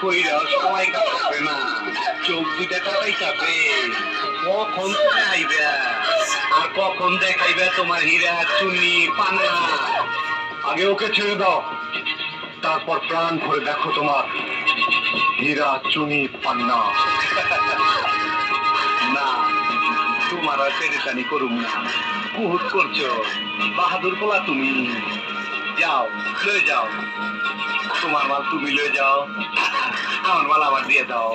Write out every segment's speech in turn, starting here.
কইরা সবাই কাটবে না, চোখ দুইটা কাটাই কাটবে। কখন তুমি আইবে আর কখন দেখাইবে তোমার হীরা চুনি পান্না? আগে ওকে ছেড়ে দাও, তারপর প্রাণ ভরে দেখো তোমার হীরা চুনি পান্না। না, তোমার আর পেরেশানি করুম না। বহুত করছো, বাহাদুর পোলা তুমি। যাও, লয়ে যাও, তোমার মাল তুমি লয়ে যাও, আমার মাল আবার দিয়ে দাও।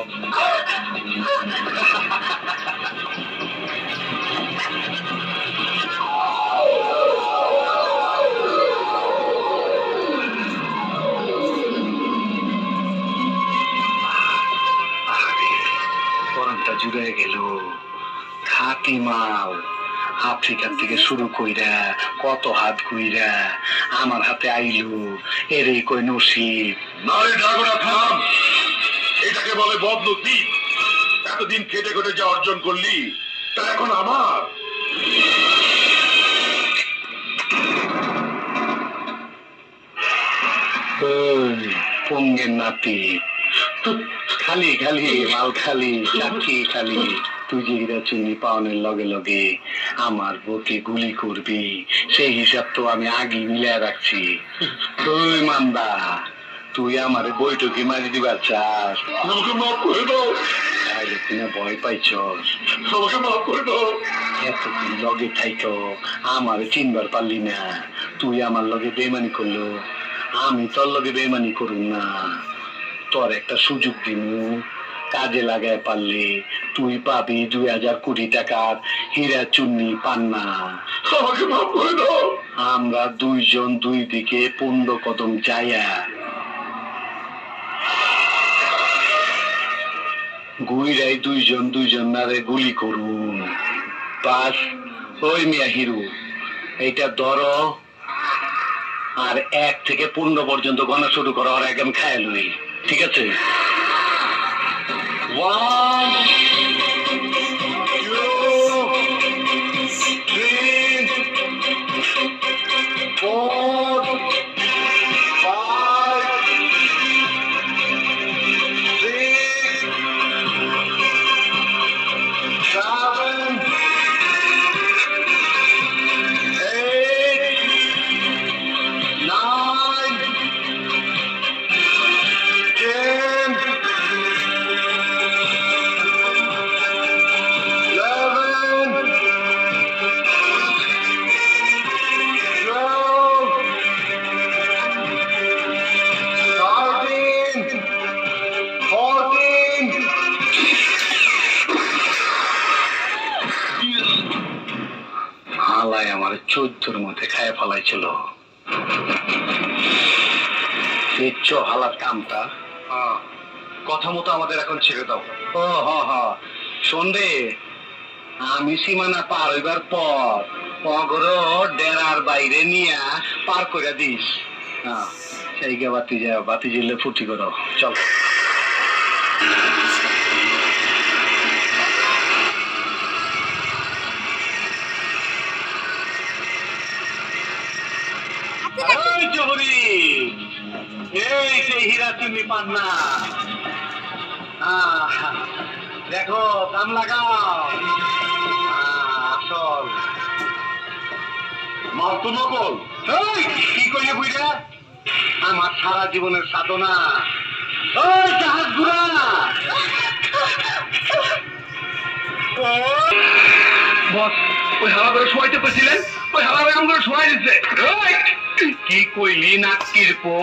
পরানটা জুড়ে গেল। খাঁটি মাল আফ্রিকার থেকে শুরু কইরা কত হাত কইরা আমার হাতে আইলু, এরই কই নসিব। নারে ড্রাগনা থাম, এটাকে বলে বদনসিব। এতদিন খেটে খেটে যা অর্জন করলি তা এখন আমার। পঙ্গের নাতি, খালি খালি মাল খালি চাকরি খালি। তুই যে হীরা চুনি পাওনের লগে লগে আমার বুকে গুলি করবি, সেই হিসাব তো আমি আগে মিলিয়ে রাখছি। তুই মান্দা, তুই আমার বইটুকি মারি দিবার চাস? আমাকে মাফ করে দাও, তাইলে কিনা ভয় পাইছস? আমাকে মাফ করে দাও। এতদিন লগে থাইতো আমার চিনবার পারলি না। তুই আমার লগে বেমানি করলো, আমি তোর লগে বেমানি করুন না। তোর একটা সুযোগ দিমু, কাজে লাগায় পারলে তুই পাবি 2000 কোটি টাকার হীরা চুন্নি পান্না। আমাকে মাফ করে দাও। আমরা দুইজন দুই দিকে 15 কদম যাইয়া গুইরাই দুইজন দুইজন নারে গুলি করুন। বাস, ওই মিয়া হিরু, এইটা ধরো আর 1 থেকে 15 পর্যন্ত গণা শুরু করা, ওর আগে আমি খায় লই। ঠিক আছে? 1 2 3 4 5 6 7 8 9 10 11 হালায় আমার 14 মধ্যে খায় ফেলাইছিল। দেখছো হালার কামটা? কথা মতো আমাদের এখন ছেড়ে দাও। ও হ, সন্ধে আমি সীমানা পার হইবার পর অগর ডেরার বাইরে নিয়ে পার করে দিস। সেই গে বাতি যাও, বাতি জিলে ফুটি করো। চল। এই জহুরি, এই সেই হীরা চুন্নি পান্না। দেখো, কাম লাগাও। আসল মাল তো নকল। এই, কি কইলে বুঝা? আমার সারা জীবনের সাধনা। ওই জাহাজ ঘুরা। বস, ওই হালা করে শোয়াইতে পেয়েছিলেন, ওই হালা করে শোয়াই দিচ্ছে। কি কইলি নাটকির পো?